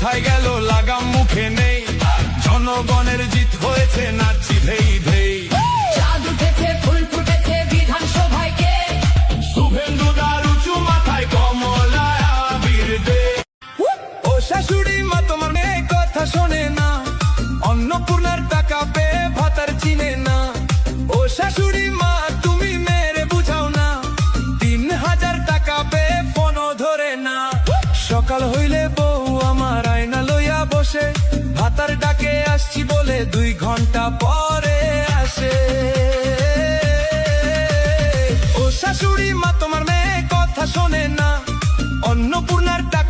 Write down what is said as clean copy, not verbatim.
কোথায় গেল লাগাম মুখে নেই, জনগণের জিত হয়েছে নাচি ধেই ধেই। চাঁদ উঠেছে ফুল ফুটেছে বিধানসভায় কে? শুভেন্দু দার উঁচু মাথায় কমলায় আবির দে। ও শাশুড়ি মা তোমার মেয়ে কথা শোনে না, অন্নপূর্ণার টাকা পেয়ে ভাতার চিনে না। ও শাশুড়ি মা তুমি মেরে বুঝাও না, 3000 টাকা পেয়ে ফোনও ধরে না। সকাল হইলে বউ আমার আয়না লইয়া বসে, ভাতার ডাকে আসছি বলে 2 ঘন্টা পরে আসে। ও শাশুড়ি মা তোমার মেয়ে কথা শোনে না, অন্নপূর্ণার টাকা